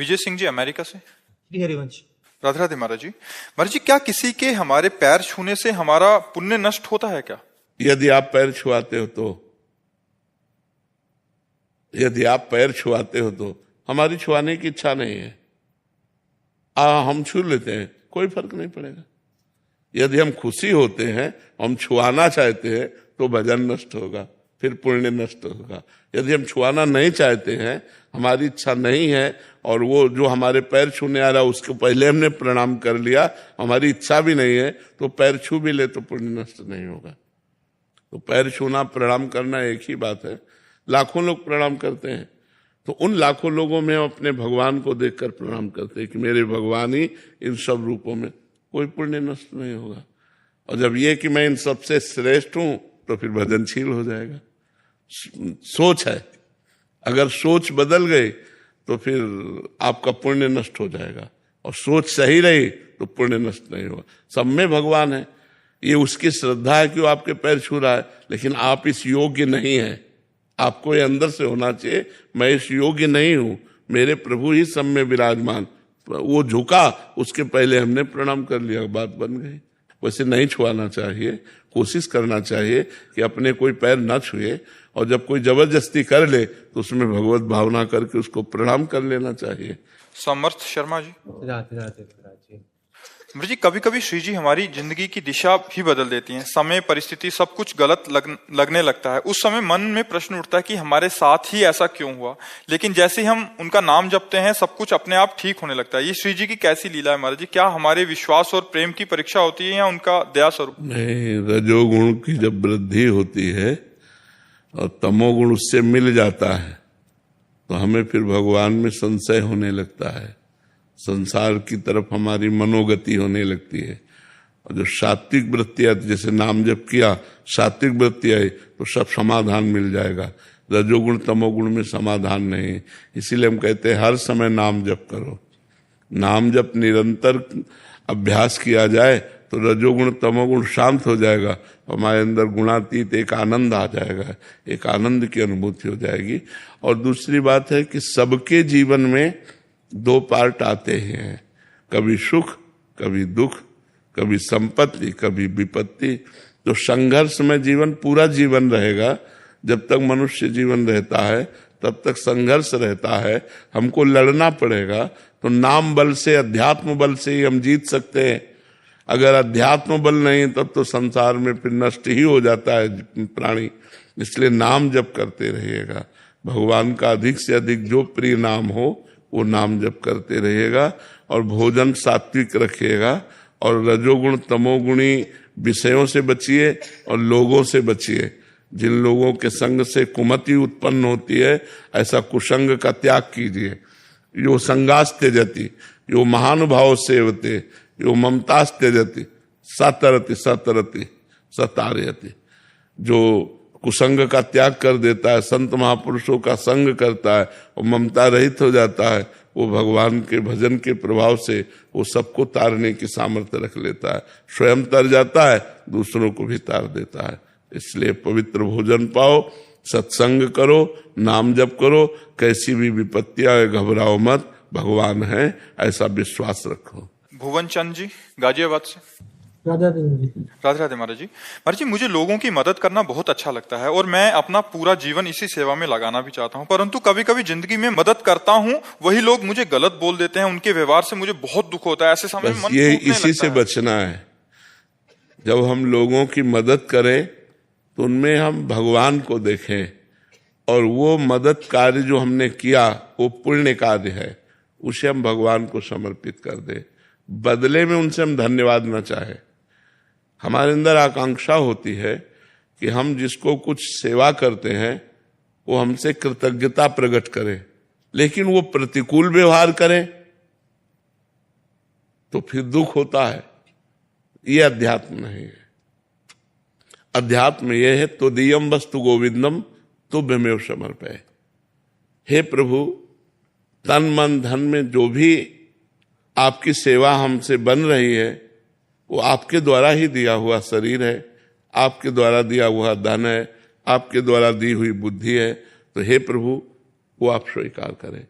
Vijay Singh ji America से। श्री हरिवंश। राधे राधे महाराज जी। महाराज जी, क्या किसी के हमारे पैर छूने से हमारा पुण्य नष्ट होता है क्या? यदि आप पैर छुआते हो तो हमारी छुआने की इच्छा नहीं है, हम छू लेते हैं, कोई फर्क नहीं पड़ेगा। यदि हम खुशी होते हैं, हम छुआना चाहते हैं, तो भजन नष्ट होगा, फिर पुण्य नष्ट होगा। यदि हम छुआना नहीं चाहते हैं, हमारी इच्छा नहीं है, और वो जो हमारे पैर छूने आ रहा है उसको पहले हमने प्रणाम कर लिया, हमारी इच्छा भी नहीं है, तो पैर छू भी ले तो पुण्य नष्ट नहीं होगा। तो पैर छूना प्रणाम करना एक ही बात है। लाखों लोग प्रणाम करते हैं, तो उन लाखों लोगों में हम अपने भगवान को देखकर प्रणाम करते हैं कि मेरे भगवान ही इन सब रूपों में, कोई पुण्य नष्ट नहीं होगा। और जब ये कि मैं इन सबसे श्रेष्ठ हूं, तो फिर भजनशील हो जाएगा। सोच है, अगर सोच बदल गई तो फिर आपका पुण्य नष्ट हो जाएगा, और सोच सही रही तो पुण्य नष्ट नहीं होगा। सब में भगवान है, ये उसकी श्रद्धा है कि वो आपके पैर छू रहा है, लेकिन आप इस योग्य नहीं है। आपको ये अंदर से होना चाहिए, मैं इस योग्य नहीं हूं, मेरे प्रभु ही सब में विराजमान। वो झुका, उसके पहले हमने प्रणाम कर लिया, बात बन गई। वैसे नहीं छुआना चाहिए, कोशिश करना चाहिए कि अपने कोई पैर न छुए, और जब कोई जबरदस्ती कर ले तो उसमें भगवत भावना करके उसको प्रणाम कर लेना चाहिए। समर्थ शर्मा जी। राधे राधे महाराज जी। महाराज जी, कभी कभी श्री जी हमारी जिंदगी की दिशा भी बदल देती हैं, समय परिस्थिति सब कुछ गलत लगने लगता है। उस समय मन में प्रश्न उठता है कि हमारे साथ ही ऐसा क्यों हुआ, लेकिन जैसे ही हम उनका नाम जपते हैं सब कुछ अपने आप ठीक होने लगता है। ये श्री जी की कैसी लीला है महाराज जी? क्या हमारे विश्वास और प्रेम की परीक्षा होती है या उनका दया स्वरूप? नहीं, रजोगुण की जब वृद्धि होती है और तमोगुण उससे मिल जाता है, तो हमें फिर भगवान में संशय होने लगता है, संसार की तरफ हमारी मनोगति होने लगती है। और जो सात्विक वृत्ति आती, जैसे नाम जप किया, सात्विक वृत्ति आई तो सब समाधान मिल जाएगा। रजोगुण तमोगुण में समाधान नहीं, इसीलिए हम कहते हैं हर समय नाम जप करो। नाम जप निरंतर अभ्यास किया जाए तो रजोगुण तमोगुण शांत हो जाएगा, हमारे अंदर गुणातीत एक आनंद आ जाएगा, एक आनंद की अनुभूति हो जाएगी। और दूसरी बात है कि सबके जीवन में दो पार्ट आते हैं, कभी सुख कभी दुख, कभी संपत्ति कभी विपत्ति। तो संघर्ष में जीवन, पूरा जीवन रहेगा। जब तक मनुष्य जीवन रहता है तब तक संघर्ष रहता है, हमको लड़ना पड़ेगा। तो नाम बल से, अध्यात्म बल से ही हम जीत सकते हैं। अगर अध्यात्म बल नहीं तब तो संसार में फिर नष्ट ही हो जाता है प्राणी। इसलिए नाम जप करते रहिएगा, भगवान का अधिक से अधिक जो प्रिय नाम हो वो नाम जप करते रहिएगा। और भोजन सात्विक रखिएगा, और रजोगुण तमोगुणी विषयों से बचिए और लोगों से बचिए। जिन लोगों के संग से कुमति उत्पन्न होती है, ऐसा कुसंग का त्याग कीजिए। यो संगास त्यजति, यो महानुभाव सेवते, यो ममतास त्यजति, सतरति सतरति सतारयति। जो कुसंग का त्याग कर देता है, संत महापुरुषों का संग करता है और ममता रहित हो जाता है, वो भगवान के भजन के प्रभाव से वो सबको तारने की सामर्थ्य रख लेता है। स्वयं तर जाता है, दूसरों को भी तार देता है। इसलिए पवित्र भोजन पाओ, सत्संग करो, नाम जप करो, कैसी भी विपत्ति आए घबराओ मत, भगवान है ऐसा विश्वास रखो। भुवन चंद जी गाजियाबाद से। राधे राधे महाराज जी। महाराज जी, मुझे लोगों की मदद करना बहुत अच्छा लगता है और मैं अपना पूरा जीवन इसी सेवा में लगाना भी चाहता हूँ, परंतु कभी कभी जिंदगी में मदद करता हूँ, वही लोग मुझे गलत बोल देते हैं, उनके व्यवहार से मुझे बहुत दुख होता है। ऐसे समय में मन ये टूटने इसी से लगता है। बचना है। जब हम लोगों की मदद करें तो उनमें हम भगवान को देखें, और वो मदद कार्य जो हमने किया वो पुण्य कार्य है, उसे हम भगवान को समर्पित कर दें। बदले में उनसे हम धन्यवाद न चाहे। हमारे अंदर आकांक्षा होती है कि हम जिसको कुछ सेवा करते हैं वो हमसे कृतज्ञता प्रकट करे, लेकिन वो प्रतिकूल व्यवहार करें तो फिर दुख होता है। ये अध्यात्म नहीं है। अध्यात्म ये है, तो दियम वस्तु गोविंदम तुभ्यमेव समर्पय। हे प्रभु, तन मन धन में जो भी आपकी सेवा हमसे बन रही है वो आपके द्वारा ही दिया हुआ शरीर है, आपके द्वारा दिया हुआ धन है, आपके द्वारा दी हुई बुद्धि है। तो हे प्रभु, वो आप स्वीकार करें।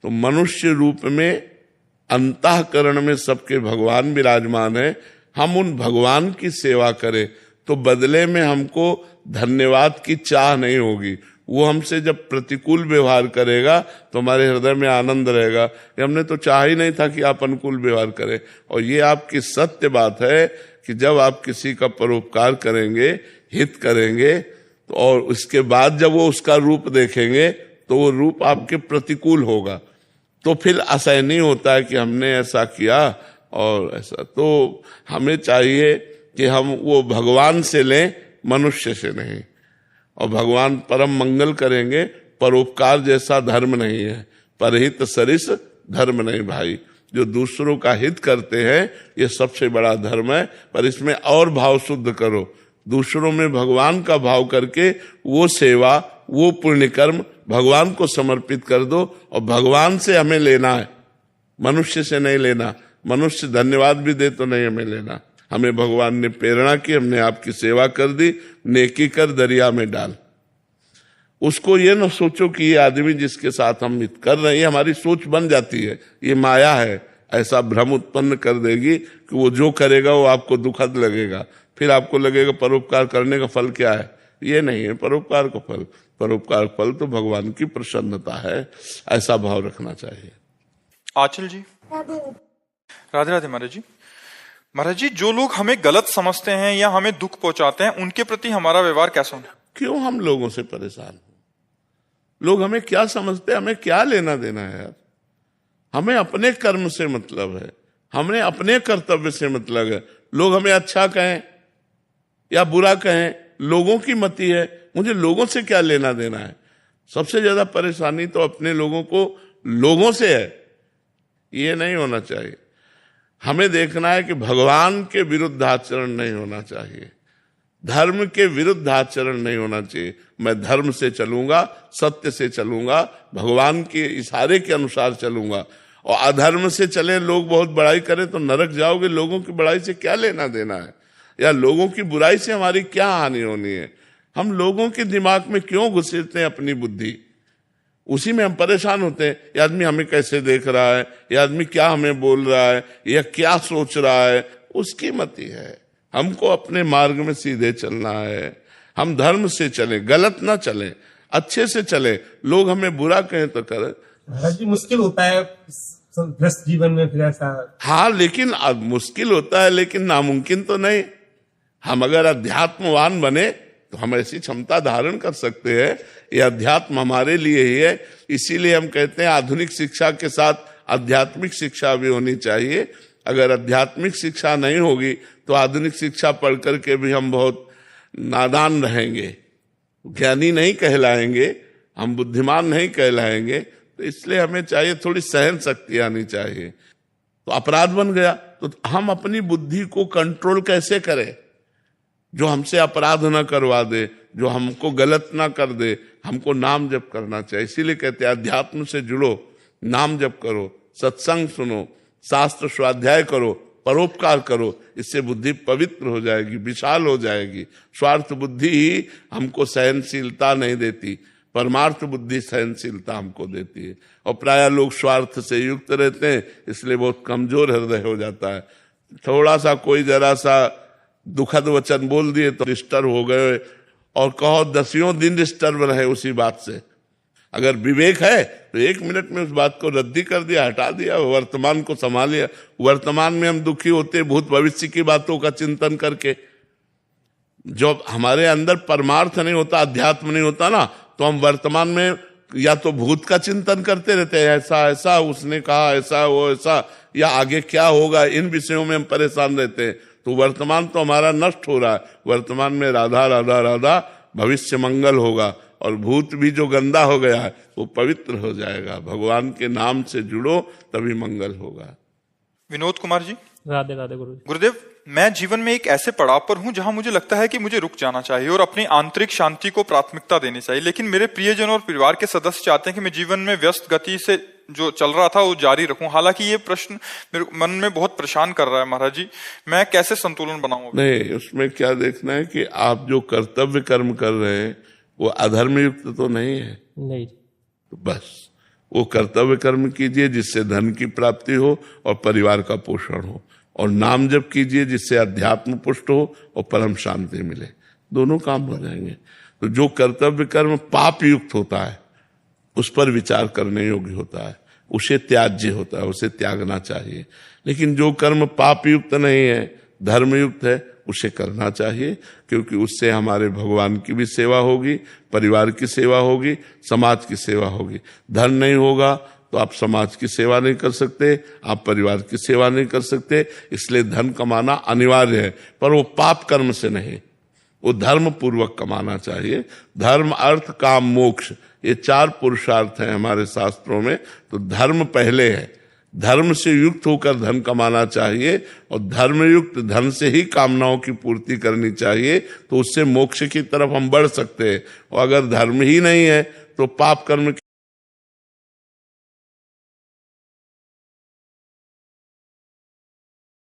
तो मनुष्य रूप में अंतःकरण में सबके भगवान विराजमान है, हम उन भगवान की सेवा करें तो बदले में हमको धन्यवाद की चाह नहीं होगी। वो हमसे जब प्रतिकूल व्यवहार करेगा तो हमारे हृदय में आनंद रहेगा कि हमने तो चाह ही नहीं था कि आप अनुकूल व्यवहार करें। और ये आपकी सत्य बात है कि जब आप किसी का परोपकार करेंगे, हित करेंगे, तो और उसके बाद जब वो उसका रूप देखेंगे तो वो रूप आपके प्रतिकूल होगा, तो फिर असह्य नहीं होता है कि हमने ऐसा किया और ऐसा। तो हमें चाहिए कि हम वो भगवान से लें, मनुष्य से नहीं। और भगवान परम मंगल करेंगे। परोपकार जैसा धर्म नहीं है, परहित सरिस धर्म नहीं भाई। जो दूसरों का हित करते हैं ये सबसे बड़ा धर्म है, पर इसमें और भाव शुद्ध करो। दूसरों में भगवान का भाव करके वो सेवा, वो पुण्य कर्म भगवान को समर्पित कर दो। और भगवान से हमें लेना है, मनुष्य से नहीं लेना। मनुष्य धन्यवाद भी दे तो नहीं हमें लेना। हमें भगवान ने प्रेरणा की, हमने आपकी सेवा कर दी, नेकी कर दरिया में डाल। उसको ये न सोचो कि ये आदमी जिसके साथ हम हित कर रहे हैं, हमारी सोच बन जाती है, ये माया है, ऐसा भ्रम उत्पन्न कर देगी कि वो जो करेगा वो आपको दुखद लगेगा। फिर आपको लगेगा परोपकार करने का फल क्या है। ये नहीं है परोपकार का फल। परोपकार फल तो भगवान की प्रसन्नता है, ऐसा भाव रखना चाहिए। आचल जी। राधे राधे महाराज जी। महाराज जी, जो लोग हमें गलत समझते हैं या हमें दुख पहुंचाते हैं, उनके प्रति हमारा व्यवहार कैसा होना? क्यों हम लोगों से परेशान हो? लोग हमें क्या समझते हैं, हमें क्या लेना देना है यार। हमें अपने कर्म से मतलब है, हमें अपने कर्तव्य से मतलब है। लोग हमें अच्छा कहें या बुरा कहें, लोगों की मति है, मुझे लोगों से क्या लेना देना है। सबसे ज्यादा परेशानी तो अपने लोगों को लोगों से है। ये नहीं होना चाहिए। हमें देखना है कि भगवान के विरुद्ध आचरण नहीं होना चाहिए, धर्म के विरुद्ध आचरण नहीं होना चाहिए। मैं धर्म से चलूंगा, सत्य से चलूंगा, भगवान के इशारे के अनुसार चलूंगा। और अधर्म से चले, लोग बहुत बड़ाई करें तो नरक जाओगे। लोगों की बड़ाई से क्या लेना देना है, या लोगों की बुराई से हमारी क्या हानि होनी है। हम लोगों के दिमाग में क्यों घुसेड़ते हैं अपनी बुद्धि, उसी में हम परेशान होते हैं। ये आदमी हमें कैसे देख रहा है, ये आदमी क्या हमें बोल रहा है, या क्या सोच रहा है, उसकी मति है। हमको अपने मार्ग में सीधे चलना है। हम धर्म से चलें, गलत ना चलें, अच्छे से चलें। लोग हमें बुरा कहें तो करें। मुश्किल होता है ग्रस्त जीवन में फिर ऐसा। हाँ, लेकिन अब मुश्किल होता है, लेकिन नामुमकिन तो नहीं। हम अगर अध्यात्मवान बने तो हम ऐसी क्षमता धारण कर सकते हैं। ये अध्यात्म हमारे लिए ही है। इसीलिए हम कहते हैं आधुनिक शिक्षा के साथ आध्यात्मिक शिक्षा भी होनी चाहिए। अगर आध्यात्मिक शिक्षा नहीं होगी तो आधुनिक शिक्षा पढ़ करके भी हम बहुत नादान रहेंगे, ज्ञानी नहीं कहलाएंगे, हम बुद्धिमान नहीं कहलाएंगे। तो इसलिए हमें चाहिए थोड़ी सहन शक्ति आनी चाहिए। तो अपराध बन गया तो हम अपनी बुद्धि को कंट्रोल कैसे करें, जो हमसे अपराध ना करवा दे, जो हमको गलत ना कर दे। हमको नाम जप करना चाहिए। इसीलिए कहते हैं अध्यात्म से जुड़ो, नाम जप करो, सत्संग सुनो, शास्त्र स्वाध्याय करो, परोपकार करो। इससे बुद्धि पवित्र हो जाएगी, विशाल हो जाएगी। स्वार्थ बुद्धि ही हमको सहनशीलता नहीं देती, परमार्थ बुद्धि सहनशीलता हमको देती है। और प्राय लोग स्वार्थ से युक्त रहते हैं, इसलिए बहुत कमजोर हृदय हो जाता है। थोड़ा सा कोई जरा सा दुखद वचन बोल दिए तो डिस्टर्ब हो गए, और कहो 10 दिन डिस्टर्ब रहे उसी बात से। अगर विवेक है तो 1 मिनट में उस बात को रद्दी कर दिया, हटा दिया, वर्तमान को संभाल लिया। वर्तमान में हम दुखी होते भूत भविष्य की बातों का चिंतन करके। जब हमारे अंदर परमार्थ नहीं होता, अध्यात्म नहीं होता ना, तो हम वर्तमान में या तो भूत का चिंतन करते रहते हैं, ऐसा ऐसा उसने कहा, ऐसा वो ऐसा, या आगे क्या होगा, इन विषयों में हम परेशान रहते हैं। तो वर्तमान तो हमारा नष्ट हो रहा है। वर्तमान में राधा राधा राधा, भविष्य मंगल होगा। और भूत भी जो गंदा हो गया है वो पवित्र हो जाएगा। भगवान के नाम से जुड़ो तभी मंगल होगा। विनोद कुमार जी। राधे राधे गुरु। गुरुदेव, मैं जीवन में एक ऐसे पड़ाव पर हूं जहां मुझे लगता है कि मुझे रुक जाना चाहिए और अपनी आंतरिक शांति को प्राथमिकता देनी चाहिए, लेकिन मेरे प्रियजन और परिवार के सदस्य चाहते हैं कि मैं जीवन में व्यस्त गति से जो चल रहा था वो जारी रखूं। हालांकि ये प्रश्न मेरे मन में बहुत परेशान कर रहा है महाराज जी, मैं कैसे संतुलन बनाऊं? नहीं, उसमें क्या देखना है कि आप जो कर्तव्य कर्म कर रहे हैं वो अधर्म युक्त तो नहीं है। नहीं, तो बस वो कर्तव्य कर्म कीजिए जिससे धन की प्राप्ति हो और परिवार का पोषण हो, और नाम जप कीजिए जिससे अध्यात्म पुष्ट हो और परम शांति मिले। दोनों काम हो जाएंगे। तो जो कर्तव्य कर्म पाप युक्त होता है उस पर विचार करने योग्य होता है, उसे त्याज्य होता है, उसे त्यागना चाहिए। लेकिन जो कर्म पाप युक्त नहीं है, धर्म युक्त है, उसे करना चाहिए, क्योंकि उससे हमारे भगवान की भी सेवा होगी, परिवार की सेवा होगी, समाज की सेवा होगी। धन नहीं होगा तो आप समाज की सेवा नहीं कर सकते, आप परिवार की सेवा नहीं कर सकते। इसलिए धन कमाना अनिवार्य है, पर वो पाप कर्म से नहीं, वो धर्म पूर्वक कमाना चाहिए। धर्म, अर्थ, काम, मोक्ष, ये 4 पुरुषार्थ हैं हमारे शास्त्रों में। तो धर्म पहले है, धर्म से युक्त होकर धन कमाना चाहिए, और धर्मयुक्त धन से ही कामनाओं की पूर्ति करनी चाहिए। तो उससे मोक्ष की तरफ हम बढ़ सकते हैं। और अगर धर्म ही नहीं है तो पाप कर्म